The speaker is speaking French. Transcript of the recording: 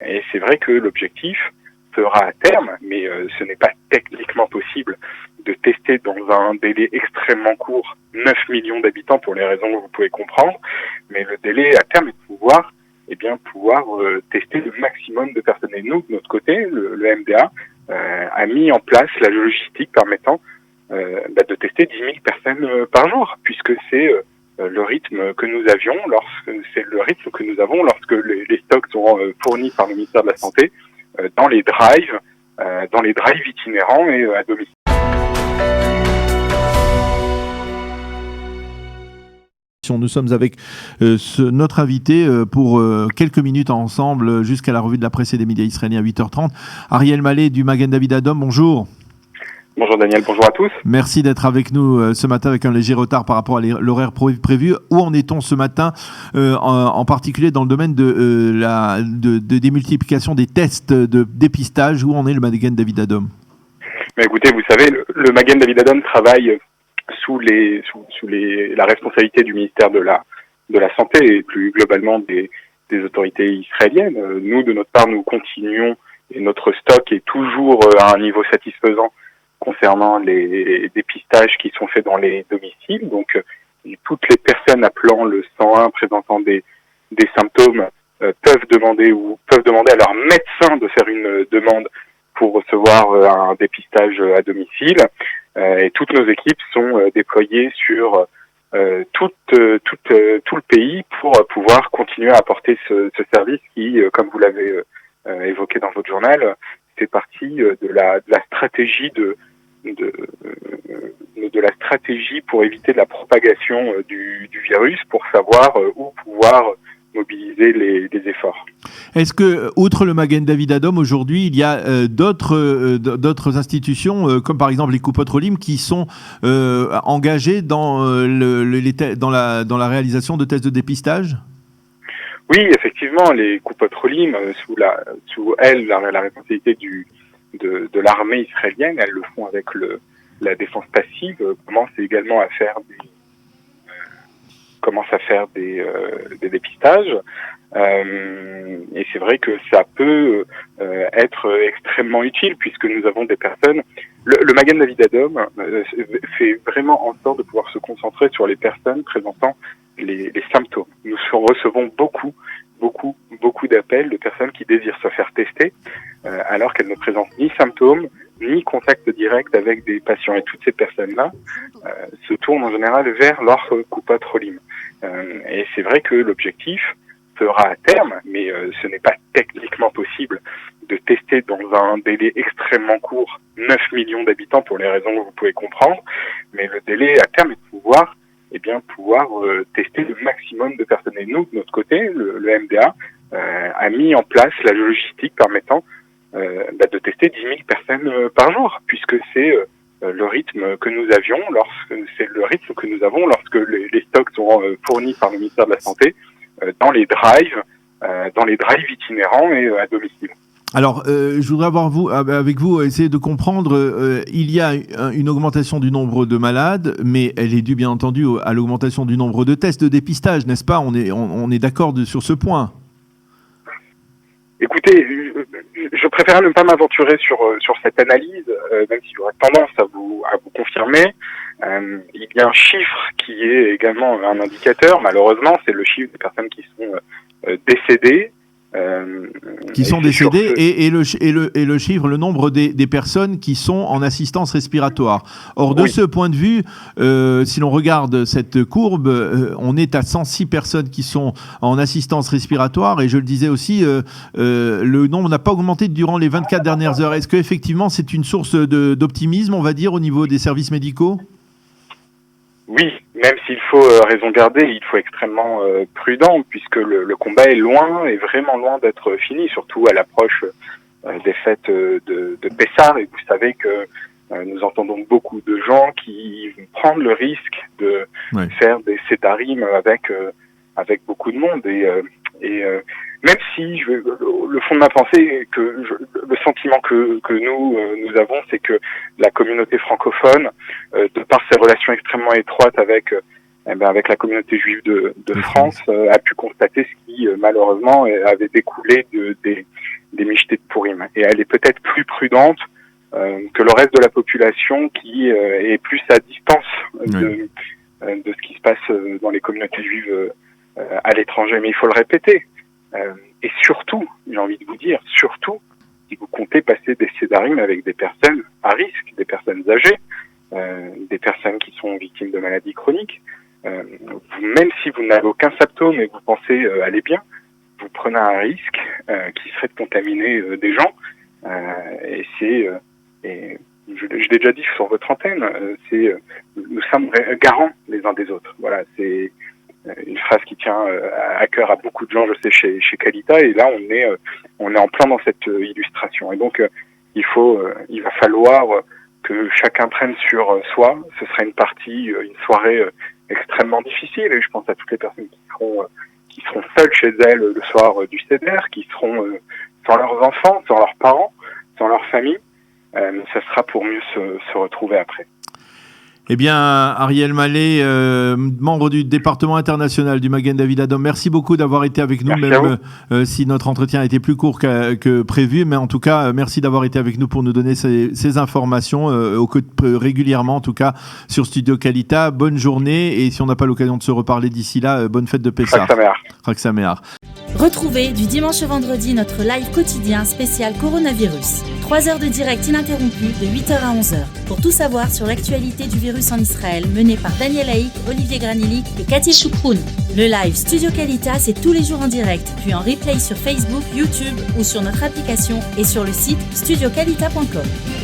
Et c'est vrai que l'objectif sera à terme, mais ce n'est pas techniquement possible de tester dans un délai extrêmement court 9 millions d'habitants pour les raisons que vous pouvez comprendre, mais le délai à terme est de pouvoir tester le maximum de personnes. Et nous, de notre côté, le MDA a mis en place la logistique permettant de tester 10 000 personnes par jour, puisque c'est le rythme que nous avions lorsque les stocks sont fournis par le ministère de la Santé dans les drives itinérants et à domicile. Nous sommes avec notre invité pour quelques minutes ensemble jusqu'à la revue de la presse et des médias israéliens à 8h30. Ariel Mallet du Magen David Adom, bonjour. Bonjour Daniel, bonjour à tous. Merci d'être avec nous ce matin avec un léger retard par rapport à l'horaire prévu. Où en est-on ce matin, en particulier dans le domaine de démultiplication des tests de dépistage? Où en est le Magen David Adom? Mais écoutez, vous savez, le Magen David Adom travaille sous la responsabilité du ministère de la Santé et plus globalement des autorités israéliennes. Nous, de notre part, nous continuons et notre stock est toujours à un niveau satisfaisant concernant les dépistages qui sont faits dans les domiciles. Donc, toutes les personnes appelant le 101 présentant des symptômes peuvent demander à leur médecin de faire une demande pour recevoir un dépistage à domicile. Et toutes nos équipes sont déployées sur tout le pays pour pouvoir continuer à apporter ce service qui, comme vous l'avez évoqué dans votre journal, fait partie de la stratégie de la stratégie pour éviter la propagation du virus, pour savoir où pouvoir mobiliser les efforts. Est-ce que, outre le Magen David Adom, aujourd'hui, il y a d'autres institutions, comme par exemple les Coupot Cholim, qui sont engagées dans la réalisation de tests de dépistage? Oui, effectivement, les Coupot Cholim, sous elles, la responsabilité de l'armée israélienne, elles le font avec la défense passive, commencent également à faire des dépistages. Et c'est vrai que ça peut être extrêmement utile puisque nous avons des personnes. Le Magen David Adom fait vraiment en sorte de pouvoir se concentrer sur les personnes présentant les symptômes. Nous recevons beaucoup d'appels de personnes qui désirent se faire tester alors qu'elles ne présentent ni symptômes ni contact direct avec des patients. Et toutes ces personnes-là se tournent en général vers leur Coupot Cholim. Et c'est vrai que l'objectif sera à terme, mais ce n'est pas techniquement possible de tester dans un délai extrêmement court 9 millions d'habitants pour les raisons que vous pouvez comprendre. Mais le délai à terme est de pouvoir tester le maximum de personnes. Et nous, de notre côté, le MDA a mis en place la logistique permettant de tester 10 000 personnes par jour, puisque c'est le rythme que nous avions lorsque les stocks sont fournis par le ministère de la Santé dans les drives itinérants et à domicile. Alors, je voudrais avec vous essayer de comprendre, il y a une augmentation du nombre de malades, mais elle est due bien entendu à l'augmentation du nombre de tests de dépistage, n'est-ce pas? On est d'accord sur ce point. Écoutez, je préfère ne pas m'aventurer sur cette analyse, même si j'aurais tendance à vous confirmer. Il y a un chiffre qui est également un indicateur, malheureusement, c'est le chiffre des personnes qui sont décédées. Et le chiffre, le nombre des personnes qui sont en assistance respiratoire. Or, de ce point de vue, si l'on regarde cette courbe, on est à 106 personnes qui sont en assistance respiratoire et je le disais aussi, le nombre n'a pas augmenté durant les 24 dernières heures. Est-ce qu'effectivement c'est une source d'optimisme, on va dire, au niveau des services médicaux? Oui, même s'il faut raison garder, il faut extrêmement prudent puisque le combat est vraiment loin d'être fini, surtout à l'approche des fêtes de Pessah. Et vous savez que nous entendons beaucoup de gens qui vont prendre le risque de faire des sétarim avec beaucoup de monde. Et même si le fond de ma pensée est que le sentiment que nous avons, c'est que la communauté francophone, de par ses relations extrêmement étroites avec la communauté juive de France, a pu constater ce qui malheureusement avait découlé des michetés de Pourim. Et elle est peut-être plus prudente que le reste de la population qui est plus à distance de ce qui se passe dans les communautés juives à l'étranger. Mais il faut le répéter. Et surtout, j'ai envie de vous dire, surtout, si vous comptez passer des sédarim avec des personnes à risque, des personnes âgées, des personnes qui sont victimes de maladies chroniques, même si vous n'avez aucun symptôme et que vous pensez aller bien, vous prenez un risque qui serait de contaminer des gens. Et c'est, et je l'ai déjà dit sur votre antenne, nous sommes garants les uns des autres. Voilà, c'est une phrase qui tient à cœur à beaucoup de gens, je sais, chez Qualita, et là on est en plein dans cette illustration. Et donc il va falloir que chacun prenne sur soi. Ce sera une soirée extrêmement difficile, et je pense à toutes les personnes qui seront seules chez elles le soir du Seder, qui seront sans leurs enfants, sans leurs parents, sans leur famille. Ça sera pour mieux se retrouver après. Eh bien, Ariel Mallet, membre du département international du Magen David Adom, merci beaucoup d'avoir été avec nous, même si notre entretien a été plus court que prévu. Mais en tout cas, merci d'avoir été avec nous pour nous donner ces informations régulièrement, en tout cas, sur Studio Qualita. Bonne journée, et si on n'a pas l'occasion de se reparler d'ici là, bonne fête de Pessah. Chag Sameach. Retrouvez du dimanche au vendredi notre live quotidien spécial coronavirus. 3 heures de direct ininterrompu de 8h à 11h. Pour tout savoir sur l'actualité du virus en Israël, mené par Daniel Haïk, Olivier Granillic et Cathy Choukroun. Le live Studio Qualita, c'est tous les jours en direct, puis en replay sur Facebook, YouTube ou sur notre application et sur le site studioqualita.com.